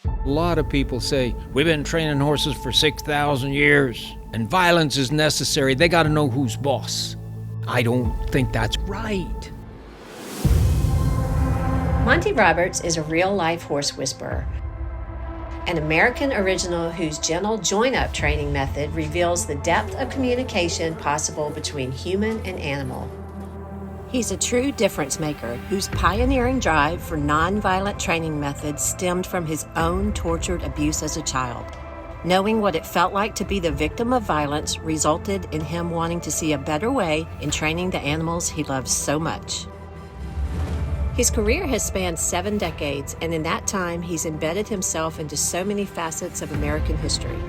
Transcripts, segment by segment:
A lot of people say, we've been training horses for 6,000 years, and violence is necessary. They got to know who's boss. I don't think that's right. Monty Roberts is a real-life horse whisperer, an American original whose gentle join-up training method reveals the depth of communication possible between human and animal. He's a true difference maker whose pioneering drive for nonviolent training methods stemmed from his own tortured abuse as a child. Knowing what it felt like to be the victim of violence resulted in him wanting to see a better way in training the animals he loves so much. His career has spanned 7 decades, and in that time, he's embedded himself into so many facets of American history.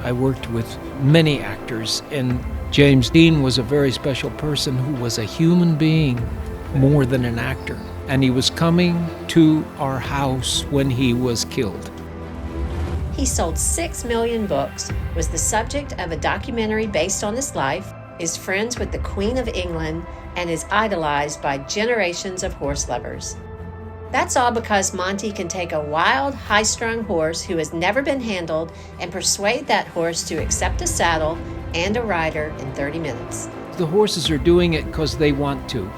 I worked with many actors, and James Dean was a very special person who was a human being more than an actor. And he was coming to our house when he was killed. He sold 6 million books, was the subject of a documentary based on his life, is friends with the Queen of England, and is idolized by generations of horse lovers. That's all because Monty can take a wild, high-strung horse who has never been handled and persuade that horse to accept a saddle and a rider in 30 minutes. The horses are doing it because they want to.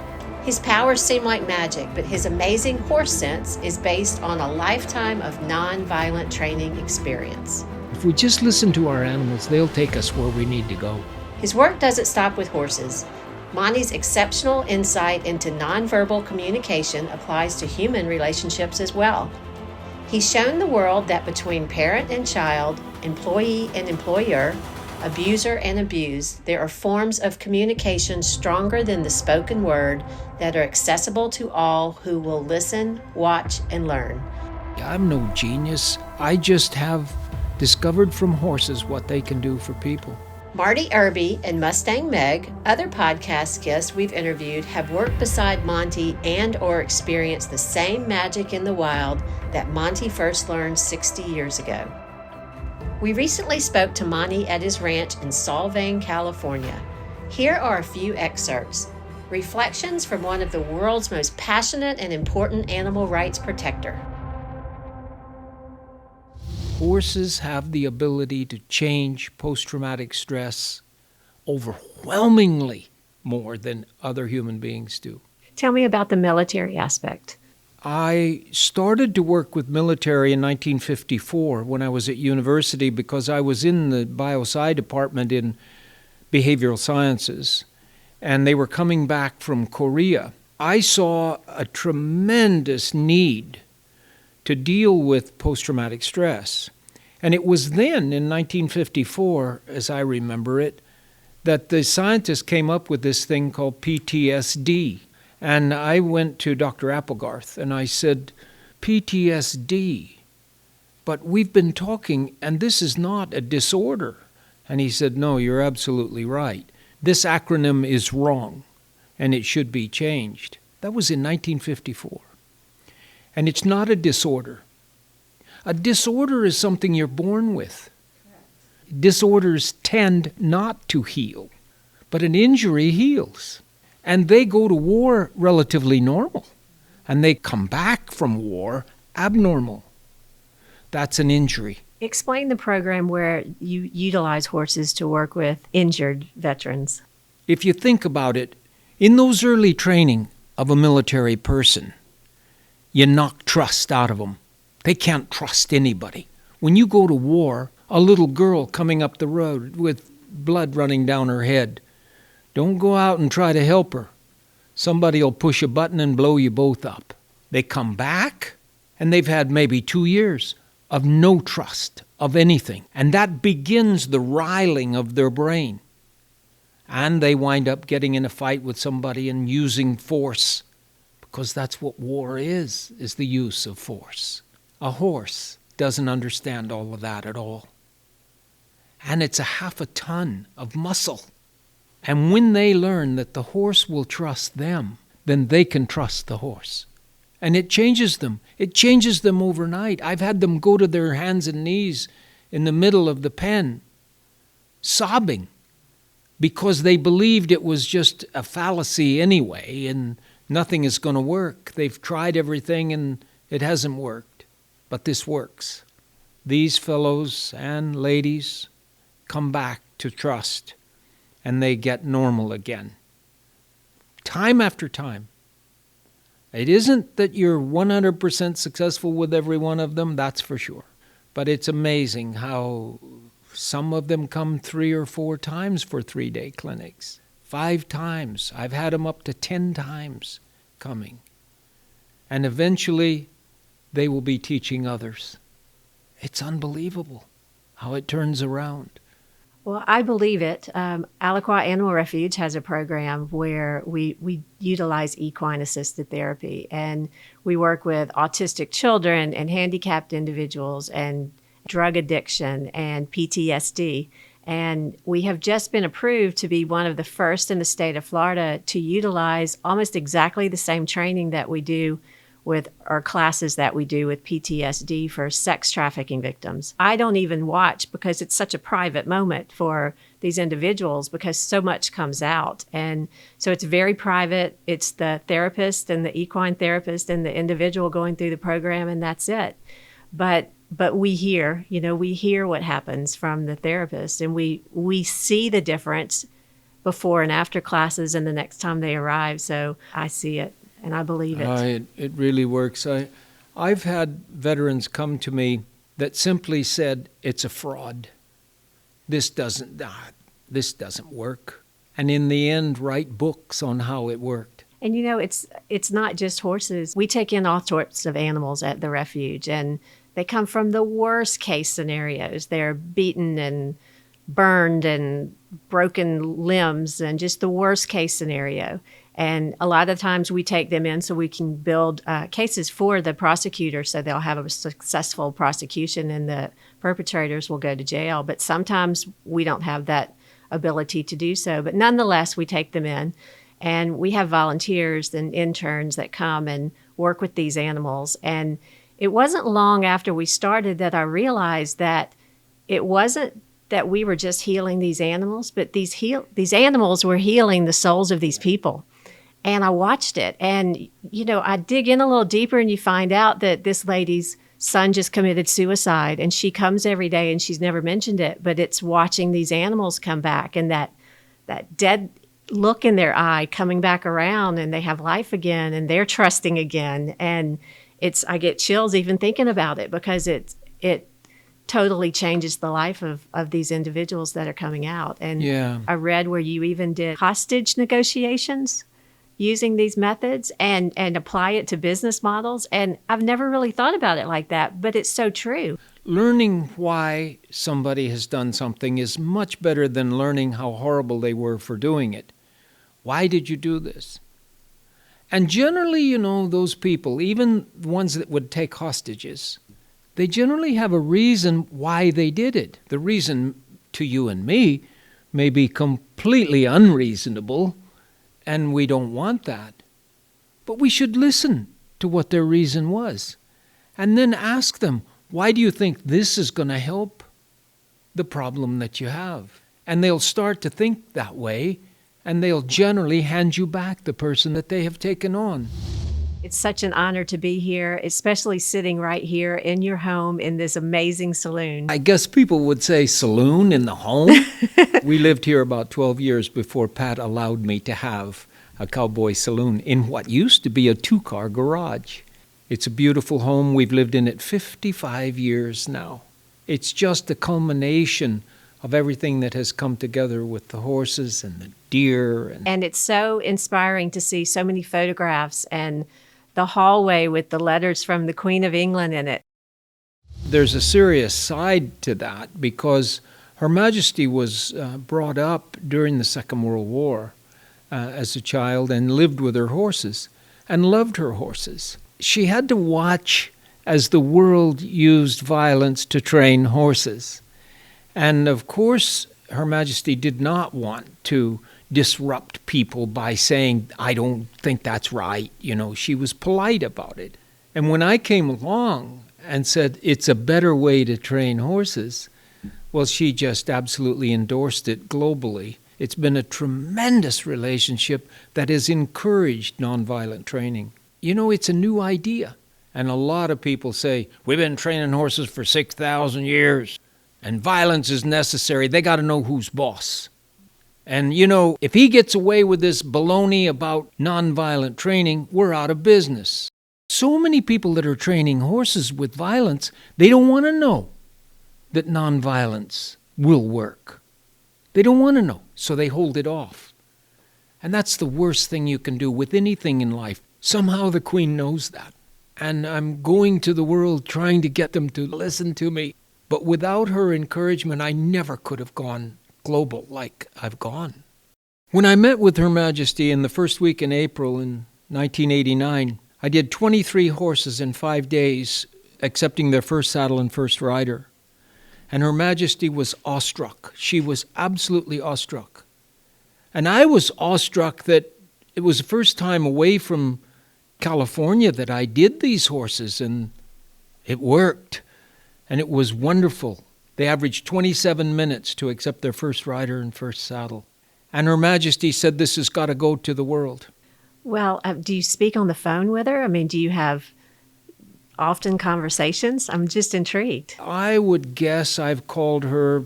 His powers seem like magic, but his amazing horse sense is based on a lifetime of non-violent training experience. If we just listen to our animals, they'll take us where we need to go. His work doesn't stop with horses. Monty's exceptional insight into nonverbal communication applies to human relationships as well. He's shown the world that between parent and child, employee and employer, abuser and abused, there are forms of communication stronger than the spoken word that are accessible to all who will listen, watch, and learn. I'm no genius. I just have discovered from horses what they can do for people. Marty Irby and Mustang Meg, other podcast guests we've interviewed, have worked beside Monty and or experienced the same magic in the wild that Monty first learned 60 years ago. We recently spoke to Monty at his ranch in Solvang, California. Here are a few excerpts. Reflections from one of the world's most passionate and important animal rights protector. Horses have the ability to change post-traumatic stress overwhelmingly more than other human beings do. Tell me about the military aspect. I started to work with military in 1954 when I was at university because I was in the biosci department in behavioral sciences, and they were coming back from Korea. I saw a tremendous need to deal with post-traumatic stress. And it was then, in 1954, as I remember it, that the scientists came up with this thing called PTSD. And I went to Dr. Applegarth and I said, PTSD, but we've been talking, and this is not a disorder. And he said, no, you're absolutely right. This acronym is wrong, and it should be changed. That was in 1954. And it's not a disorder. A disorder is something you're born with. Correct. Disorders tend not to heal, but an injury heals. And they go to war relatively normal, and they come back from war abnormal. That's an injury. Explain the program where you utilize horses to work with injured veterans. If you think about it, in those early training of a military person, you knock trust out of them. They can't trust anybody. When you go to war, a little girl coming up the road with blood running down her head, don't go out and try to help her. Somebody will push a button and blow you both up. They come back, and they've had maybe 2 years of no trust of anything. And that begins the riling of their brain. And they wind up getting in a fight with somebody and using force. Because that's what war is the use of force. A horse doesn't understand all of that at all. And it's a half a ton of muscle. And when they learn that the horse will trust them, then they can trust the horse. And it changes them. It changes them overnight. I've had them go to their hands and knees in the middle of the pen, sobbing, because they believed it was just a fallacy anyway, and nothing is going to work. They've tried everything and it hasn't worked. But this works. These fellows and ladies come back to trust, and they get normal again. Time after time. It isn't that you're 100% successful with every one of them, that's for sure. But it's amazing how some of them come 3 or 4 times for 3-day clinics. 5 times. I've had them up to 10 times coming. And eventually, they will be teaching others. It's unbelievable how it turns around. Well, I believe it. Aliquot Animal Refuge has a program where we utilize equine-assisted therapy, and we work with autistic children and handicapped individuals and drug addiction and PTSD. And we have just been approved to be one of the first in the state of Florida to utilize almost exactly the same training that we do with our classes that we do with PTSD for sex trafficking victims. I don't even watch because it's such a private moment for these individuals because so much comes out. And so it's very private. It's the therapist and the equine therapist and the individual going through the program, and that's it. But we hear what happens from the therapist, and we see the difference before and after classes and the next time they arrive. So I see it. And I believe it. It really works. I've had veterans come to me that simply said, it's a fraud. This doesn't work. And in the end, write books on how it worked. And it's not just horses. We take in all sorts of animals at the refuge, and they come from the worst case scenarios. They're beaten and burned and broken limbs and just the worst case scenario. And a lot of times we take them in so we can build cases for the prosecutor so they'll have a successful prosecution and the perpetrators will go to jail. But sometimes we don't have that ability to do so. But nonetheless, we take them in, and we have volunteers and interns that come and work with these animals. And it wasn't long after we started that I realized that it wasn't that we were just healing these animals, but these animals were healing the souls of these people. And I watched it, and, I dig in a little deeper, and you find out that this lady's son just committed suicide, and she comes every day, and she's never mentioned it, but it's watching these animals come back, and that dead look in their eye coming back around, and they have life again, and they're trusting again. And I get chills even thinking about it because it totally changes the life of these individuals that are coming out. And yeah. I read where you even did hostage negotiations using these methods and apply it to business models. And I've never really thought about it like that, but it's so true. Learning why somebody has done something is much better than learning how horrible they were for doing it. Why did you do this? And generally, those people, even the ones that would take hostages, they generally have a reason why they did it. The reason to you and me may be completely unreasonable, and we don't want that. But we should listen to what their reason was, and then ask them, why do you think this is going to help the problem that you have? And they'll start to think that way, and they'll generally hand you back the person that they have taken on. It's such an honor to be here, especially sitting right here in your home in this amazing saloon. I guess people would say saloon in the home. We lived here about 12 years before Pat allowed me to have a cowboy saloon in what used to be a 2-car garage. It's a beautiful home. We've lived in it 55 years now. It's just a culmination of everything that has come together with the horses and the deer. And it's so inspiring to see so many photographs and the hallway with the letters from the Queen of England in it. There's a serious side to that because Her Majesty was brought up during the Second World War as a child and lived with her horses and loved her horses. She had to watch as the world used violence to train horses. And of course, Her Majesty did not want to disrupt people by saying, I don't think that's right. She was polite about it. And when I came along and said, it's a better way to train horses, well, she just absolutely endorsed it globally. It's been a tremendous relationship that has encouraged nonviolent training. It's a new idea. And a lot of people say, we've been training horses for 6,000 years, and violence is necessary. They got to know who's boss. And, if he gets away with this baloney about nonviolent training, we're out of business. So many people that are training horses with violence, they don't want to know that nonviolence will work. They don't want to know, so they hold it off. And that's the worst thing you can do with anything in life. Somehow the Queen knows that. And I'm going to the world trying to get them to listen to me. But without her encouragement, I never could have gone global like I've gone. When I met with Her Majesty in the first week in April in 1989, I did 23 horses in 5 days, accepting their first saddle and first rider. And Her Majesty was awestruck. She was absolutely awestruck. And I was awestruck that it was the first time away from California that I did these horses, and it worked. And it was wonderful. They averaged 27 minutes to accept their first rider and first saddle. And Her Majesty said this has got to go to the world. Well, do you speak on the phone with her? I mean, do you have often conversations? I'm just intrigued. I would guess I've called her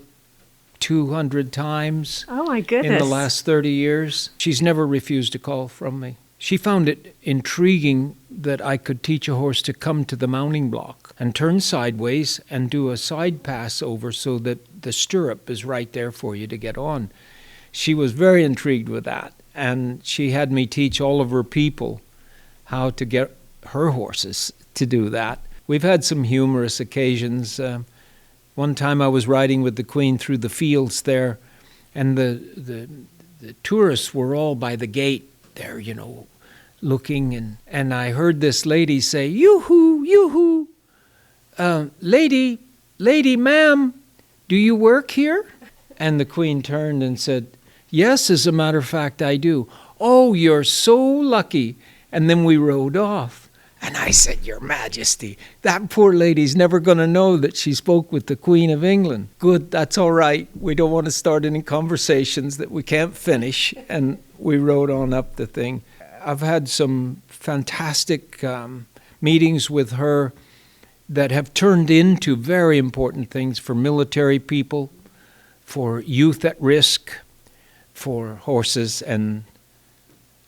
200 times. Oh, my goodness. In the last 30 years. She's never refused a call from me. She found it intriguing that I could teach a horse to come to the mounting block and turn sideways and do a side pass over so that the stirrup is right there for you to get on. She was very intrigued with that, and she had me teach all of her people how to get her horses to do that. We've had some humorous occasions. One time I was riding with the Queen through the fields there, and the tourists were all by the gate there, looking, and I heard this lady say, "Yoo-hoo, yoo-hoo, lady, ma'am, do you work here?" And the Queen turned and said, "Yes, as a matter of fact, I do." "Oh, you're so lucky." And then we rode off. And I said, "Your Majesty, that poor lady's never going to know that she spoke with the Queen of England." "Good, that's all right. We don't want to start any conversations that we can't finish." And we rode on up the thing. I've had some fantastic meetings with her that have turned into very important things for military people, for youth at risk, for horses and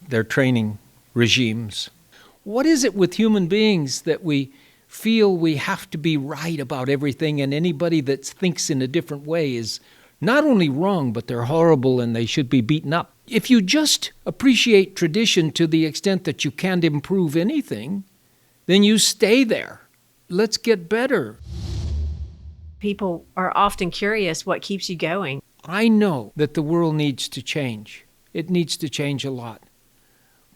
their training regimes. What is it with human beings that we feel we have to be right about everything, and anybody that thinks in a different way is not only wrong, but they're horrible and they should be beaten up? If you just appreciate tradition to the extent that you can't improve anything, then you stay there. Let's get better. People are often curious what keeps you going. I know that the world needs to change. It needs to change a lot.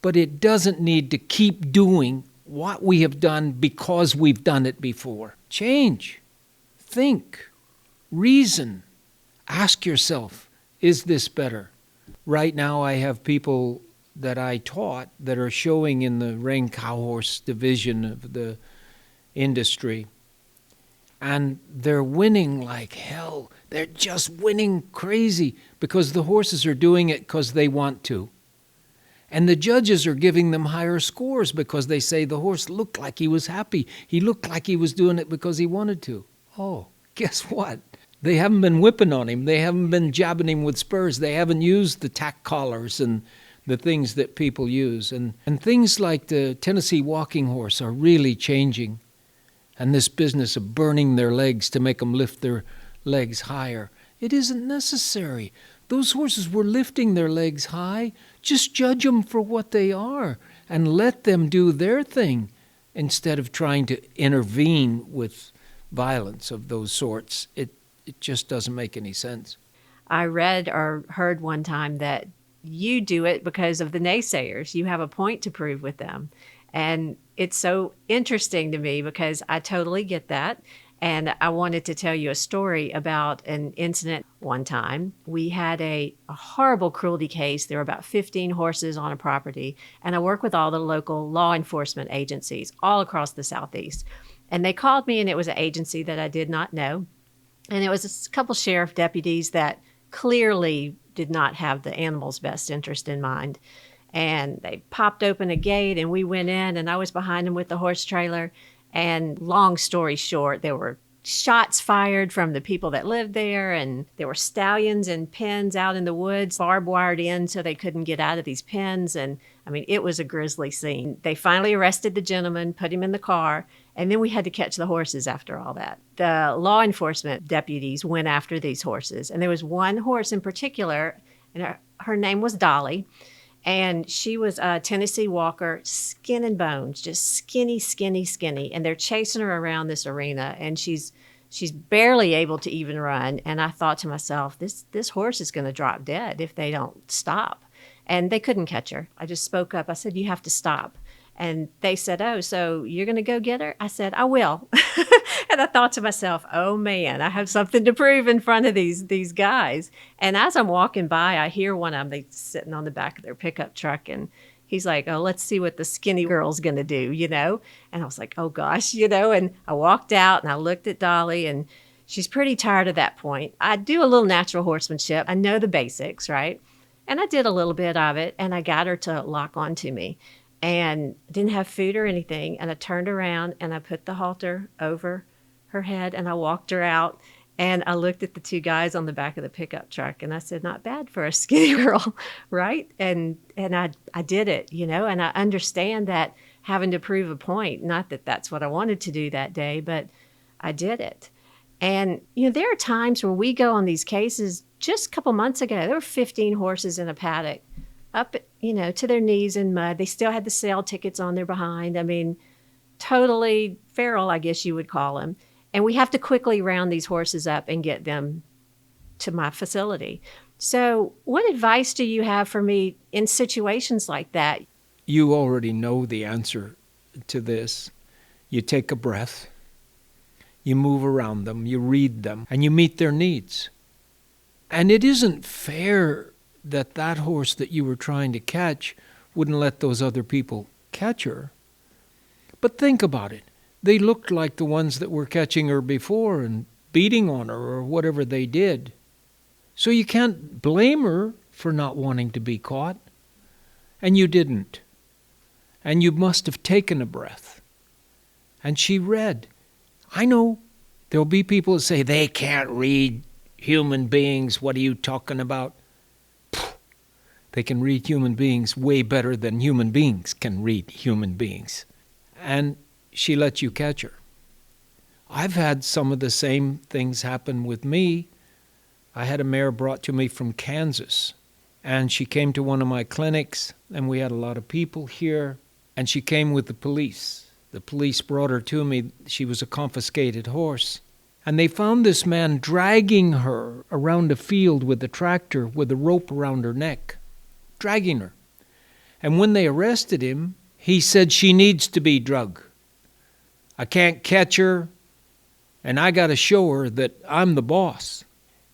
But it doesn't need to keep doing what we have done because we've done it before. Change. Think. Reason. Ask yourself, is this better? Right now I have people that I taught that are showing in the ring cow horse division of the industry. And they're winning like hell. They're just winning crazy because the horses are doing it because they want to. And the judges are giving them higher scores because they say the horse looked like he was happy. He looked like he was doing it because he wanted to. Oh, guess what? They haven't been whipping on him. They haven't been jabbing him with spurs. They haven't used the tack collars and the things that people use. And things like the Tennessee walking horse are really changing. And this business of burning their legs to make them lift their legs higher, it isn't necessary. Those horses were lifting their legs high. Just judge them for what they are and let them do their thing instead of trying to intervene with violence of those sorts. It just doesn't make any sense. I read or heard one time that you do it because of the naysayers. You have a point to prove with them. And it's so interesting to me because I totally get that. And I wanted to tell you a story about an incident one time. We had a horrible cruelty case. There were about 15 horses on a property. And I work with all the local law enforcement agencies all across the Southeast. And they called me, and it was an agency that I did not know. And it was a couple sheriff deputies that clearly did not have the animal's best interest in mind. And they popped open a gate, and we went in, and I was behind them with the horse trailer. And long story short, there were shots fired from the people that lived there, and there were stallions in pens out in the woods, barbed wired in so they couldn't get out of these pens. And I mean, it was a grisly scene. They finally arrested the gentleman, put him in the car, and then we had to catch the horses after all that. The law enforcement deputies went after these horses, and there was one horse in particular, and her name was Dolly. And she was a Tennessee Walker, skin and bones, just skinny, skinny, skinny. And they're chasing her around this arena, and she's barely able to even run. And I thought to myself, this horse is going to drop dead if they don't stop. And they couldn't catch her. I just spoke up. I said, you have to stop. And they said, oh, so you're going to go get her? I said, I will. And I thought to myself, oh, man, I have something to prove in front of these guys. And as I'm walking by, I hear one of them sitting on the back of their pickup truck. And he's like, oh, let's see what the skinny girl's going to do, And I was like, oh, gosh, And I walked out and I looked at Dolly, and she's pretty tired at that point. I do a little natural horsemanship. I know the basics, right? And I did a little bit of it, and I got her to lock onto me. And didn't have food or anything. And I turned around and I put the halter over her head and I walked her out. And I looked at the two guys on the back of the pickup truck and I said, not bad for a skinny girl, right? And I did it, and I understand that having to prove a point, not that that's what I wanted to do that day, but I did it. And, there are times where we go on these cases. Just a couple months ago, there were 15 horses in a paddock, up, to their knees in mud. They still had the sale tickets on their behind. I mean, totally feral, I guess you would call them. And we have to quickly round these horses up and get them to my facility. So what advice do you have for me in situations like that? You already know the answer to this. You take a breath, you move around them, you read them, and you meet their needs. And it isn't fair that horse that you were trying to catch wouldn't let those other people catch her. But think about it. They looked like the ones that were catching her before and beating on her or whatever they did. So you can't blame her for not wanting to be caught. And you didn't. And you must have taken a breath. And she read. I know there'll be people that say, they can't read human beings. What are you talking about? They can read human beings way better than human beings can read human beings. And she let you catch her. I've had some of the same things happen with me. I had a mare brought to me from Kansas, and she came to one of my clinics, and we had a lot of people here, and she came with the police. The police brought her to me. She was a confiscated horse. And they found this man dragging her around a field with a tractor with a rope around her neck. Dragging her. And when they arrested him, he said she needs to be drug. I can't catch her, and I got to show her that I'm the boss.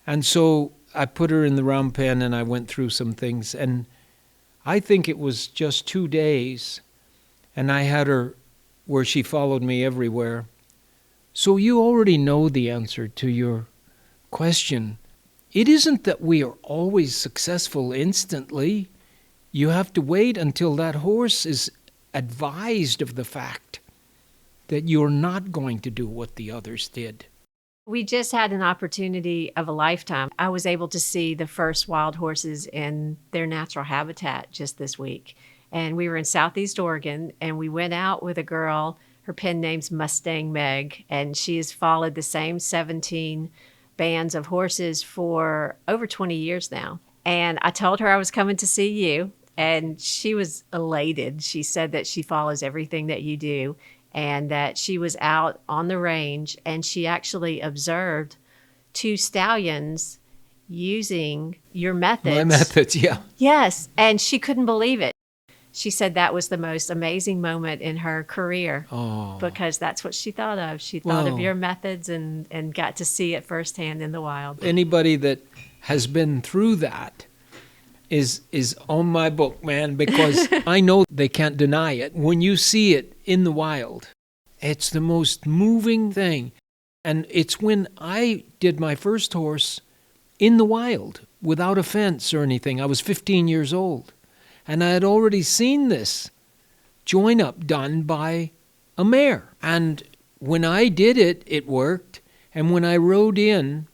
And so I put her in the round pen and I went through some things. And I think it was just 2 days, and I had her where she followed me everywhere. So you already know the answer to your question. It isn't that we are always successful instantly. You have to wait until that horse is advised of the fact that you're not going to do what the others did. We just had an opportunity of a lifetime. I was able to see the first wild horses in their natural habitat just this week. And we were in Southeast Oregon, and we went out with a girl. Her pen name's Mustang Meg, and she has followed the same 17 bands of horses for over 20 years now. And I told her I was coming to see you, and she was elated. She said that she follows everything that you do, and that she was out on the range, and she actually observed 2 stallions using your methods. My methods, yeah. Yes, and she couldn't believe it. She said that was the most amazing moment in her career because that's what she thought of. She thought of your methods and got to see it firsthand in the wild. Anybody that has been through that is on my book, man, because I know they can't deny it. When you see it in the wild, it's the most moving thing. And it's when I did my first horse in the wild without a fence or anything. I was 15 years old. And I had already seen this join-up done by a mare. And when I did it, it worked. And when I rode in,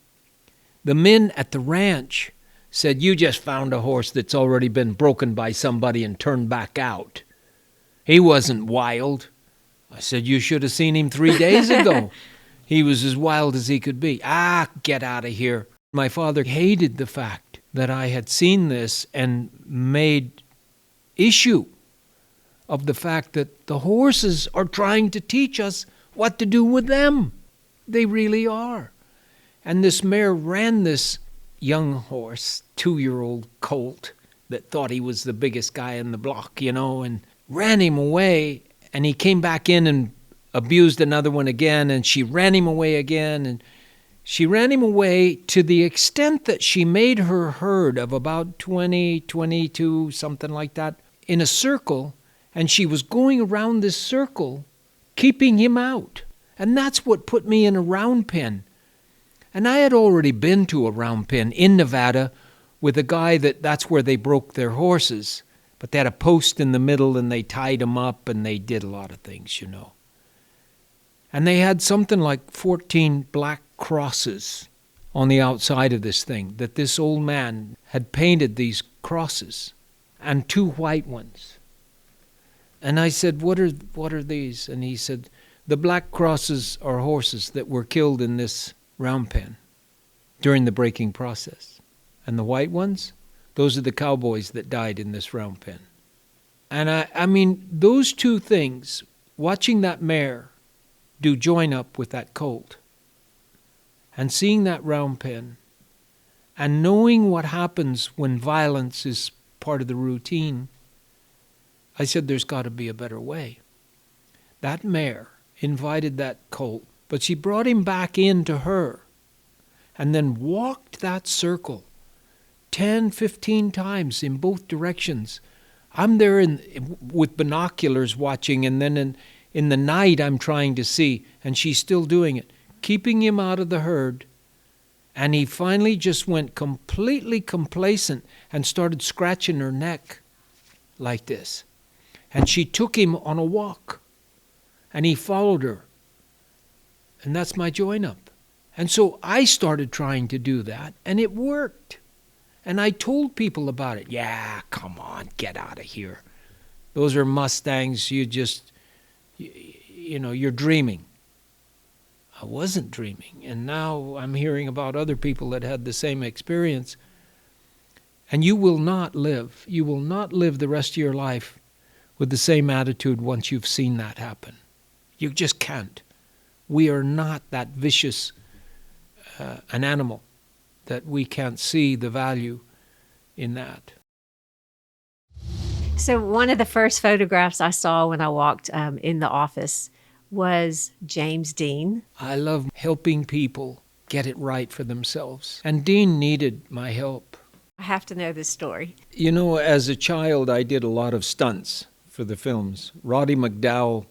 the men at the ranch said, "You just found a horse that's already been broken by somebody and turned back out. He wasn't wild." I said, "You should have seen him 3 days ago. He was as wild as he could be." "Ah, get out of here." My father hated the fact that I had seen this and made issue of the fact that the horses are trying to teach us what to do with them. They really are. And this mare ran this young horse, 2-year-old colt, that thought he was the biggest guy in the block, and ran him away. And he came back in and abused another one again, and she ran him away again. And she ran him away to the extent that she made her herd of about 20, 22, something like that, in a circle, and she was going around this circle, keeping him out. And that's what put me in a round pen. And I had already been to a round pen in Nevada with a guy that's where they broke their horses. But they had a post in the middle, and they tied him up, and they did a lot of things, And they had something like 14 black crosses on the outside of this thing, that this old man had painted these crosses, and 2 white ones. And I said, what are these? And he said, "The black crosses are horses that were killed in this round pen during the breaking process. And the white ones, those are the cowboys that died in this round pen." And I mean, those 2 things, watching that mare do join up with that colt, and seeing that round pen, and knowing what happens when violence is part of the routine, I said, there's got to be a better way. That mare invited that colt, but she brought him back into her, and then walked that circle 10, 15 times in both directions. I'm there with binoculars watching, and then in the night I'm trying to see, and she's still doing it, keeping him out of the herd. And he finally just went completely complacent and started scratching her neck like this. And she took him on a walk, and he followed her. And that's my join-up. And so I started trying to do that, and it worked. And I told people about it. "Yeah, come on, get out of here. Those are Mustangs. You're dreaming." I wasn't dreaming. And now I'm hearing about other people that had the same experience. And you will not live the rest of your life with the same attitude once you've seen that happen. You just can't. We are not that vicious an animal that we can't see the value in that. So one of the first photographs I saw when I walked in the office was James Dean. I love helping people get it right for themselves. And Dean needed my help. I have to know this story. As a child, I did a lot of stunts for the films. Roddy McDowell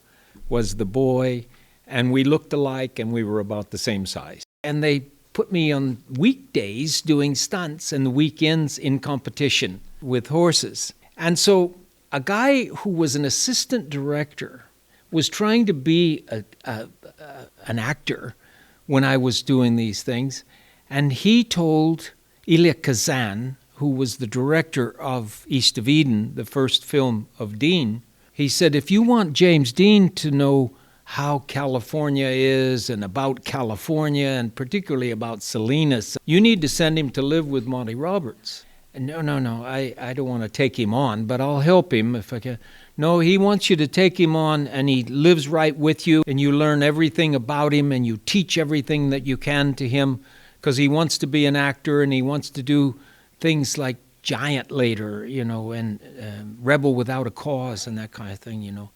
was the boy, and we looked alike, and we were about the same size. And they put me on weekdays doing stunts and the weekends in competition with horses. And so a guy who was an assistant director was trying to be an actor when I was doing these things. And he told Elia Kazan, who was the director of East of Eden, the first film of Dean, he said, "If you want James Dean to know how California is and about California and particularly about Salinas, you need to send him to live with Monty Roberts." And no, I don't want to take him on, but I'll help him if I can. No, he wants you to take him on, and he lives right with you, and you learn everything about him, and you teach everything that you can to him, because he wants to be an actor, and he wants to do things like Giant later, and Rebel Without a Cause and that kind of thing,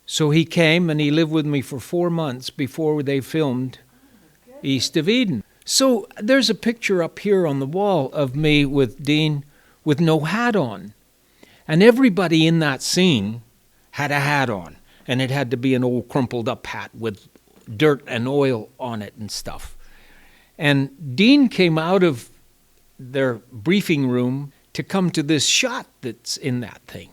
So he came, and he lived with me for 4 months before they filmed East of Eden. So there's a picture up here on the wall of me with Dean with no hat on. And everybody in that scene had a hat on. And it had to be an old crumpled up hat with dirt and oil on it and stuff. And Dean came out of their briefing room to come to this shot that's in that thing.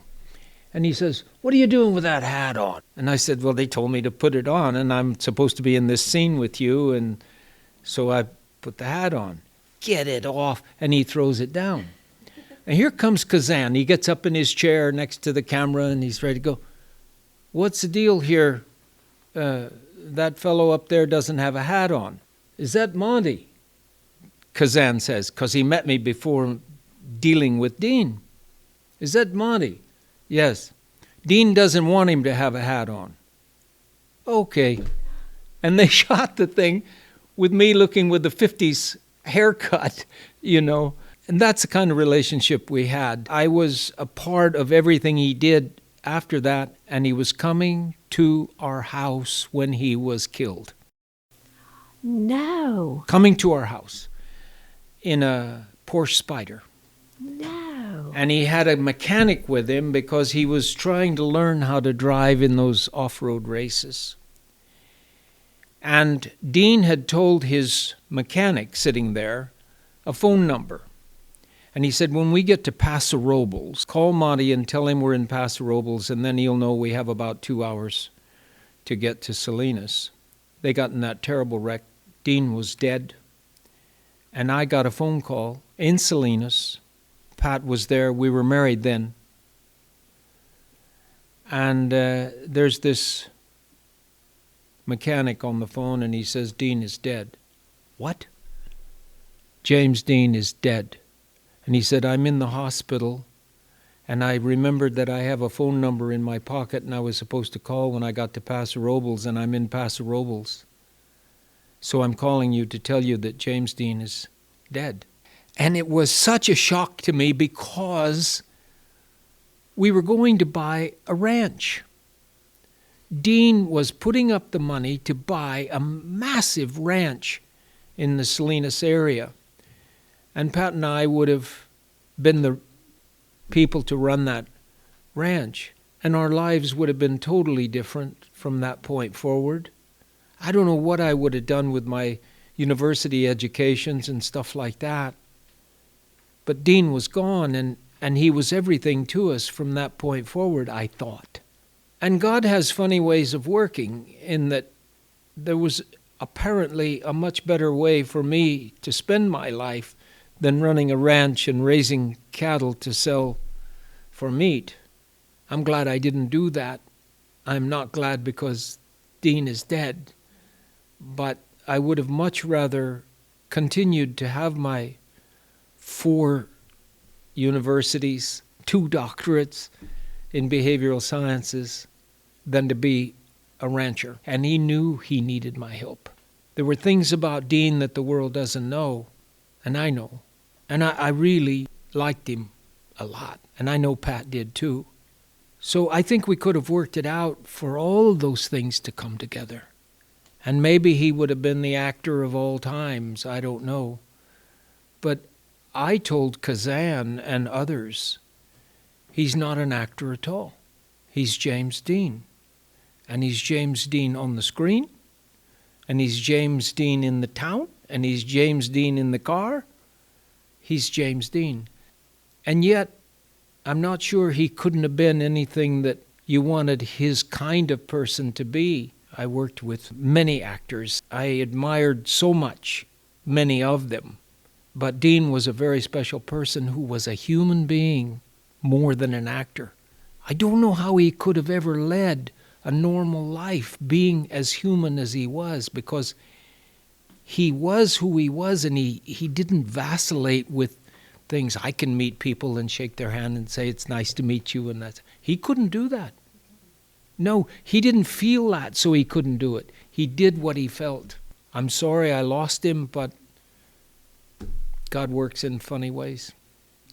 And he says, "What are you doing with that hat on?" And I said, "Well, they told me to put it on, and I'm supposed to be in this scene with you, and so I put the hat on." "Get it off." And he throws it down. And here comes Kazan. He gets up in his chair next to the camera, and he's ready to go. "What's the deal here? That fellow up there doesn't have a hat on." "Is that Monty?" Kazan says, because he met me before dealing with Dean. "Is that Monty?" "Yes." "Dean doesn't want him to have a hat on." "Okay." And they shot the thing with me looking with the 50s haircut, And that's the kind of relationship we had. I was a part of everything he did after that, and he was coming to our house when he was killed. No. Coming to our house in a Porsche Spyder. No. And he had a mechanic with him because he was trying to learn how to drive in those off-road races. And Dean had told his mechanic sitting there a phone number. And he said, "When we get to Paso Robles, call Monty and tell him we're in Paso Robles, and then he'll know we have about 2 hours to get to Salinas." They got in that terrible wreck. Dean was dead. And I got a phone call in Salinas. Pat was there. We were married then. And there's this mechanic on the phone, and he says, "Dean is dead." "What?" "James Dean is dead." And he said, "I'm in the hospital, and I remembered that I have a phone number in my pocket, and I was supposed to call when I got to Paso Robles, and I'm in Paso Robles. So I'm calling you to tell you that James Dean is dead." And it was such a shock to me because we were going to buy a ranch. Dean was putting up the money to buy a massive ranch in the Salinas area. And Pat and I would have been the people to run that ranch. And our lives would have been totally different from that point forward. I don't know what I would have done with my university educations and stuff like that. But Dean was gone, and he was everything to us from that point forward, I thought. And God has funny ways of working in that there was apparently a much better way for me to spend my life than running a ranch and raising cattle to sell for meat. I'm glad I didn't do that. I'm not glad because Dean is dead. But I would have much rather continued to have my 4 universities, 2 doctorates in behavioral sciences than to be a rancher. And he knew he needed my help. There were things about Dean that the world doesn't know, and I know. And I really liked him a lot. And I know Pat did too. So I think we could have worked it out for all of those things to come together. And maybe he would have been the actor of all times. I don't know. But I told Kazan and others, he's not an actor at all. He's James Dean. And he's James Dean on the screen. And he's James Dean in the town. And he's James Dean in the car. He's James Dean. And yet, I'm not sure he couldn't have been anything that you wanted his kind of person to be. I worked with many actors. I admired so much, many of them. But Dean was a very special person who was a human being more than an actor. I don't know how he could have ever led a normal life being as human as he was, because he was who he was, and he didn't vacillate with things. I can meet people and shake their hand and say, "It's nice to meet you," and that. He couldn't do that. No, he didn't feel that, so he couldn't do it. He did what he felt. I'm sorry I lost him, but God works in funny ways.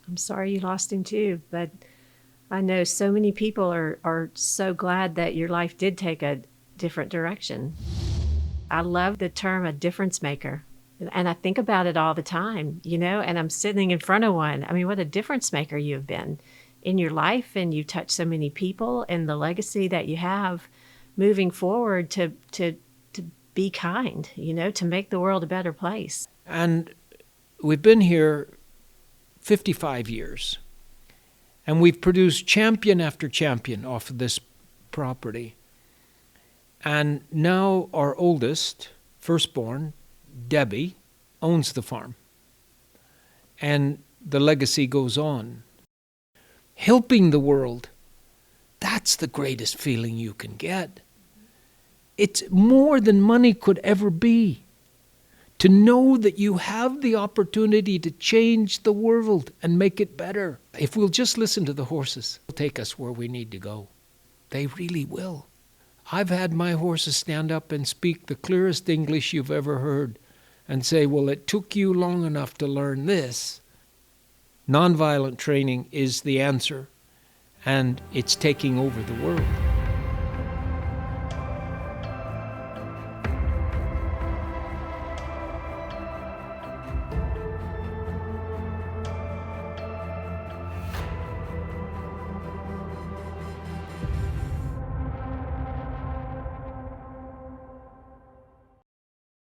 I'm sorry you lost him too, but I know so many people are so glad that your life did take a different direction. I love the term a difference maker. And I think about it all the time, and I'm sitting in front of one. I mean, what a difference maker you've been in your life, and you touch so many people, and the legacy that you have moving forward to be kind, to make the world a better place. And we've been here 55 years. And we've produced champion after champion off of this property. And now our oldest, firstborn, Debbie, owns the farm. And the legacy goes on. Helping the world, that's the greatest feeling you can get. It's more than money could ever be. To know that you have the opportunity to change the world and make it better. If we'll just listen to the horses, they'll take us where we need to go. They really will. I've had my horses stand up and speak the clearest English you've ever heard and say, well, it took you long enough to learn this. Nonviolent training is the answer, and it's taking over the world.